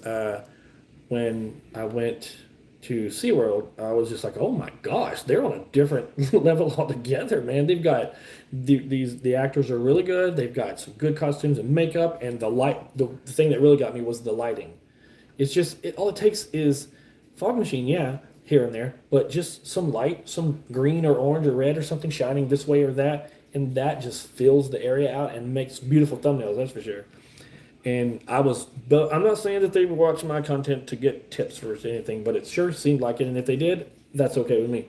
Speaker 1: when I went to SeaWorld, I was just like, oh my gosh, they're on a different level altogether, man. They've got the actors are really good. They've got some good costumes and makeup, and the light. The thing that really got me was the lighting. It's just all it takes is fog machine, yeah, here and there, but just some light, some green or orange or red or something shining this way or that, and that just fills the area out and makes beautiful thumbnails. That's for sure. And but I'm not saying that they were watching my content to get tips or anything, but it sure seemed like it. And if they did, that's okay with me.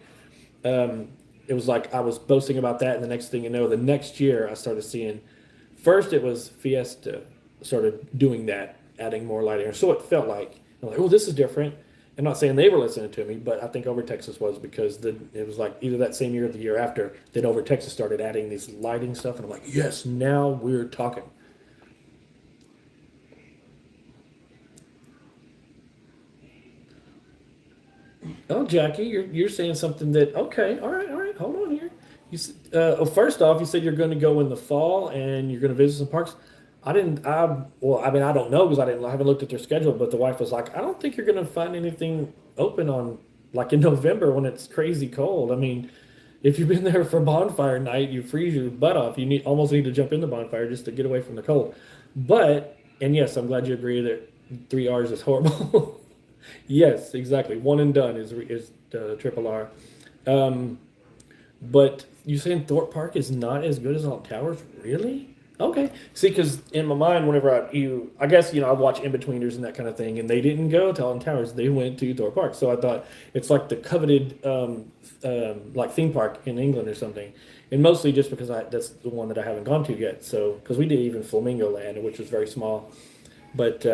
Speaker 1: It was like I was boasting about that, and the next thing you know, the next year I started seeing. First, it was Fiesta started doing that, adding more lighting, or so it felt like. I'm like, oh, this is different. I'm not saying they were listening to me, but I think Over Texas was because it was like either that same year or the year after that Over Texas started adding these lighting stuff, and I'm like, yes, now we're talking. Oh, Jackie, you're saying something that okay, all right, hold on here. First off, you said you're going to go in the fall and you're going to visit some parks. I didn't. Well, I mean, I don't know because I haven't looked at their schedule. But the wife was like, I don't think you're going to find anything open on like in November when it's crazy cold. I mean, if you've been there for bonfire night, you freeze your butt off. You almost need to jump in the bonfire just to get away from the cold. And yes, I'm glad you agree that 3 hours is horrible. Yes, exactly. One and done is triple R. Um, but you saying Thorpe Park is not as good as Alton Towers? Really? Okay. See, because in my mind, whenever I guess I watch In-Betweeners and that kind of thing, and they didn't go to Alton Towers; they went to Thorpe Park. So I thought it's like the coveted like theme park in England or something, and mostly just because that's the one that I haven't gone to yet. So because we did even Flamingo Land, which was very small, but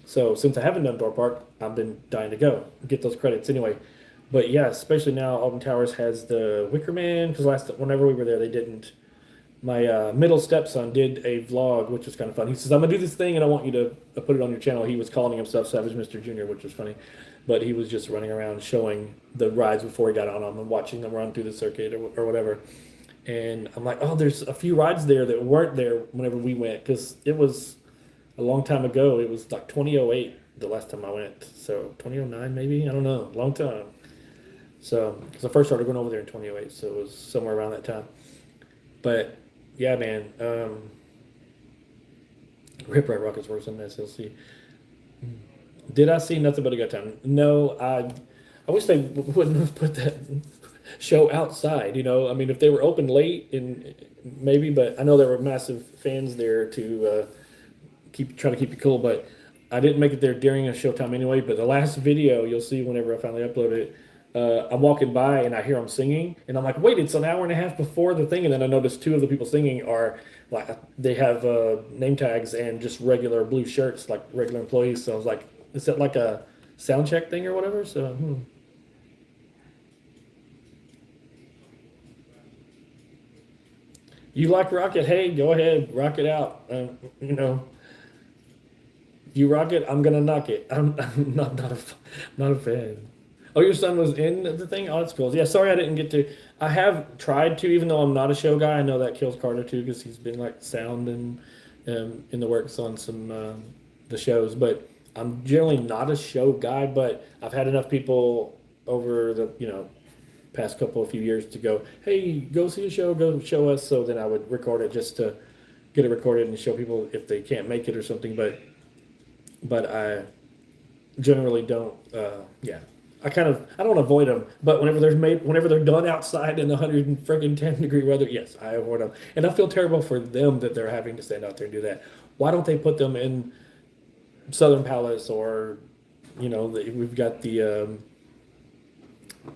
Speaker 1: so since I haven't done Thorpe Park, I've been dying to go get those credits anyway. But yeah, especially now, Alton Towers has the Wicker Man because whenever we were there, they didn't. My middle stepson did a vlog, which was kind of fun. He says, "I'm gonna do this thing, and I want you to put it on your channel." He was calling himself Savage Mr. Junior, which was funny, but he was just running around showing the rides before he got on them and watching them run through the circuit or whatever. And I'm like, "Oh, there's a few rides there that weren't there whenever we went because it was a long time ago. It was like 2008 the last time I went, so 2009 maybe. I don't know, long time." So, because I first started going over there in 2008, so it was somewhere around that time. But yeah, man, Rip Ride Rockets works on SLC. Did I see Nothing But a Good Time? No, I wish they wouldn't have put that show outside. I mean, if they were open late, and maybe, but I know there were massive fans there to try to keep you cool. But I didn't make it there during a showtime anyway. But the last video you'll see whenever I finally upload it, I'm walking by and I hear them singing, and I'm like, wait, it's an hour and a half before the thing, and then I noticed two of the people singing are like they have name tags and just regular blue shirts, like regular employees. So I was like, is that like a sound check thing or whatever? So you like Rocket? Hey, go ahead, rock it out. You rock it, I'm gonna knock it. I'm not a fan. Oh, your son was in the thing? Oh, that's cool. Yeah, sorry I didn't get to. I have tried to, even though I'm not a show guy. I know that kills Carter too because he's been like sound and in the works on some the shows. But I'm generally not a show guy. But I've had enough people over the past couple of few years to go, hey, go see a show, go show us. So then I would record it just to get it recorded and show people if they can't make it or something. But I generally don't. Yeah, I don't avoid them. But whenever they're done outside in the 110-degree weather, yes, I avoid them. And I feel terrible for them that they're having to stand out there and do that. Why don't they put them in Southern Palace or we've got the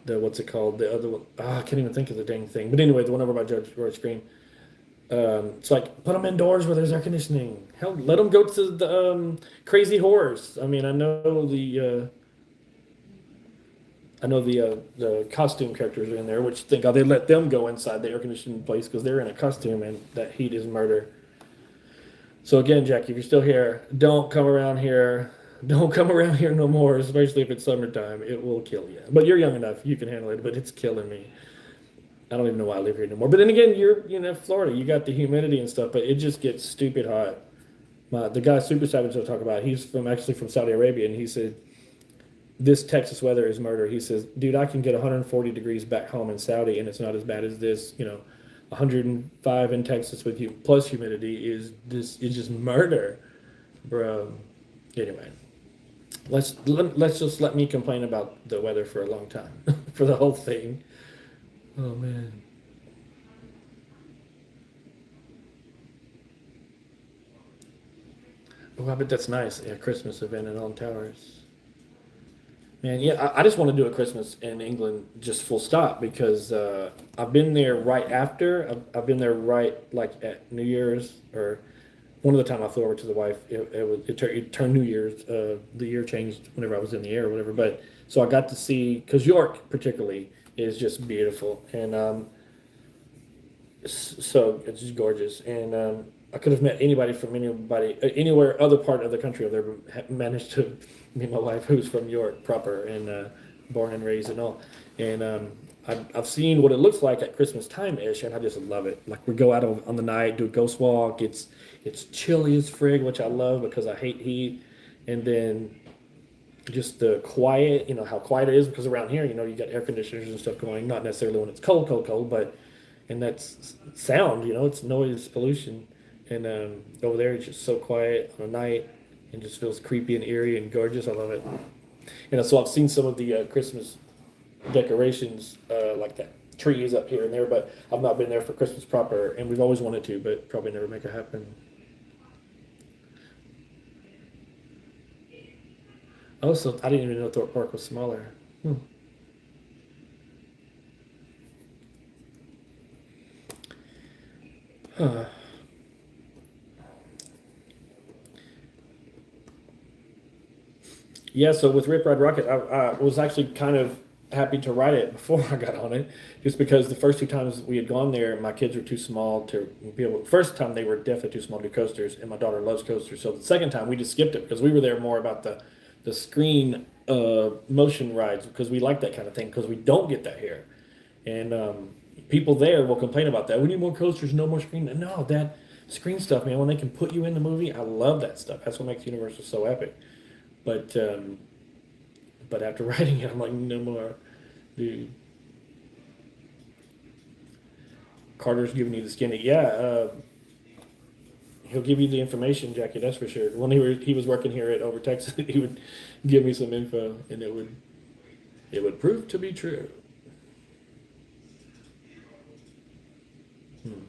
Speaker 1: what's it called, the other one? I can't even think of the dang thing. But anyway, the one over by Judge Royce Green. It's like put them indoors where there's air conditioning. Hell, let them go to the Crazy Horse. I mean, I know the costume characters are in there, which thank God they let them go inside the air conditioning place because they're in a costume and that heat is murder. So again, Jackie, if you're still here, don't come around here. Don't come around here no more, especially if it's summertime. It will kill you. But you're young enough, you can handle it. But it's killing me. I don't even know why I live here anymore. But then again, you're Florida. You got the humidity and stuff, but it just gets stupid hot. The guy Super Savage I talk about, he's from Saudi Arabia, and he said this Texas weather is murder. He says, dude, I can get 140 degrees back home in Saudi, and it's not as bad as this. 105 in Texas with you plus humidity is just murder, bro. Anyway, let's just let me complain about the weather for a long time, for the whole thing. Oh man. Oh, I bet that's nice. Yeah, Christmas event in Alton Towers. Man, yeah, I just want to do a Christmas in England, just full stop, because I've been there right after. I've been there right like at New Year's, or one of the time I flew over to the wife. It turned New Year's. The year changed whenever I was in the air or whatever. But so I got to see, because York particularly is just beautiful, and so it's just gorgeous. And I could have met anybody from anywhere other part of the country. I've ever managed to meet my wife, who's from York proper, and born and raised and all. And I've seen what it looks like at Christmas time ish, and I just love it. Like we go out on the night, do a ghost walk. It's chilly as frig, which I love because I hate heat. And then just the quiet, how quiet it is, because around here, you got air conditioners and stuff going. Not necessarily when it's cold, but and that's sound, it's noise pollution. And over there, it's just so quiet on a night and just feels creepy and eerie and gorgeous. I love it. And so I've seen some of the Christmas decorations, like that tree is up here and there, but I've not been there for Christmas proper, and we've always wanted to, but probably never make it happen. Oh, so I didn't even know Thorpe Park was smaller. Hmm. Huh. Yeah, so with Rip Ride Rocket, I was actually kind of happy to ride it before I got on it, just because the first two times we had gone there, my kids were too small to be able. First time they were definitely too small to do coasters, and my daughter loves coasters. So the second time we just skipped it because we were there more about the screen motion rides, because we like that kind of thing, because we don't get that here. And people there will complain about that. We need more coasters, no more screen. No, that screen stuff, man. When they can put you in the movie, I love that stuff. That's what makes Universal so epic. But after writing it, I'm like, no more, dude. Carter's giving you the skinny. Yeah, he'll give you the information, Jackie. That's for sure. When he was working here at Over Texas, he would give me some info, and it would prove to be true. Hmm.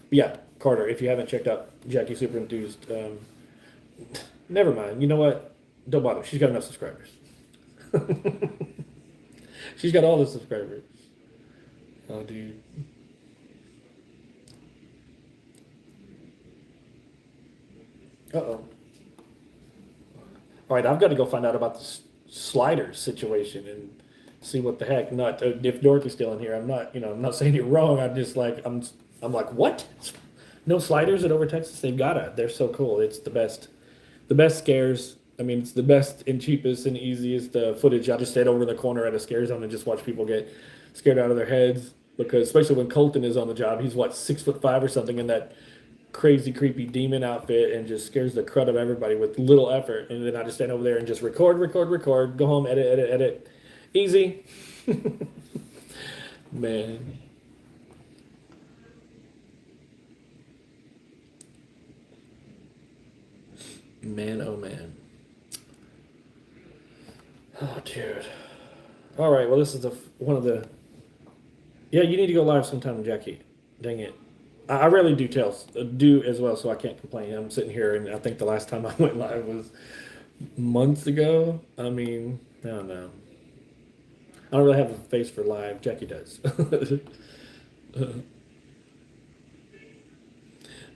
Speaker 1: Yeah, Carter. If you haven't checked out Jackie Super Enthused, never mind. You know what? Don't bother. She's got enough subscribers. She's got all the subscribers. Oh, dude. Uh-oh. All right, I've got to go find out about the sliders situation and see what the heck. Not if Dorothy's still in here. I'm not saying you're wrong. I'm like, what? No sliders at Over Texas? They've gotta. They're so cool. It's the best scares. I mean, it's the best and cheapest and easiest footage. I just stayed over in the corner at a scare zone and just watched people get scared out of their heads, because especially when Colton is on the job, he's what, 6'5" or something in that crazy creepy demon outfit, and just scares the crud of everybody with little effort. And then I just stand over there and just record, go home, edit. Easy. Man. Man, oh man. Oh, dude. All right. Well, this is one of the. Yeah, you need to go live sometime, Jackie. Dang it. I rarely do as well, so I can't complain. I'm sitting here, and I think the last time I went live was months ago. I mean, I don't know. I don't really have a face for live. Jackie does.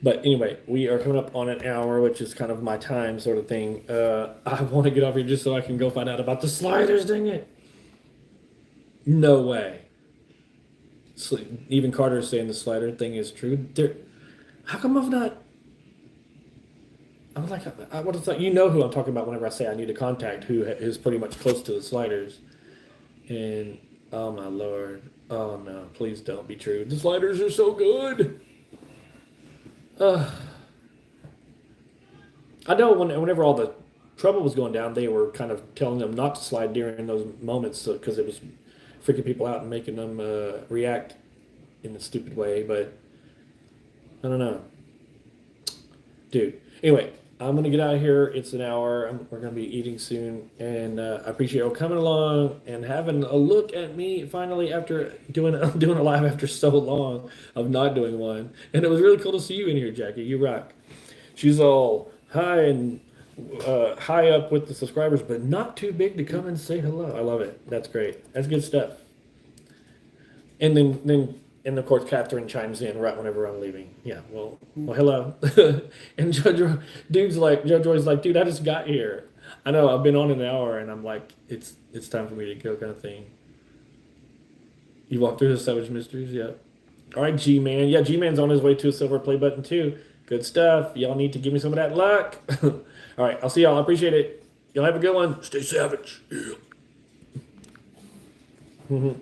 Speaker 1: But anyway, we are coming up on an hour, which is kind of my time sort of thing. I want to get off here just so I can go find out about the sliders. Dang it! No way. Even Carter is saying the slider thing is true. How come I've not? I was like, what is that? You know who I'm talking about whenever I say I need a contact who is pretty much close to the sliders. And oh my lord, oh no, please don't be true. The sliders are so good. I know whenever all the trouble was going down, they were kind of telling them not to slide during those moments because it was freaking people out and making them react in a stupid way. But I don't know, dude. Anyway, I'm gonna get out of here. It's an hour. We're gonna be eating soon, and I appreciate you all coming along and having a look at me finally after doing a live after so long of not doing one. And it was really cool to see you in here, Jackie. You rock. She's all high and high up with the subscribers, but not too big to come and say hello. I love it. That's great. That's good stuff. And then of course Catherine chimes in right whenever I'm leaving. Yeah, well, hello. And Jojo's like, dude, I just got here. I know I've been on an hour, and I'm like, it's time for me to go, kind of thing. You walk through the Savage Mysteries, yeah. All right, G-Man. Yeah, G-Man's on his way to a silver play button too. Good stuff. Y'all need to give me some of that luck. All right, I'll see y'all. I appreciate it. Y'all have a good one. Stay savage. Yeah.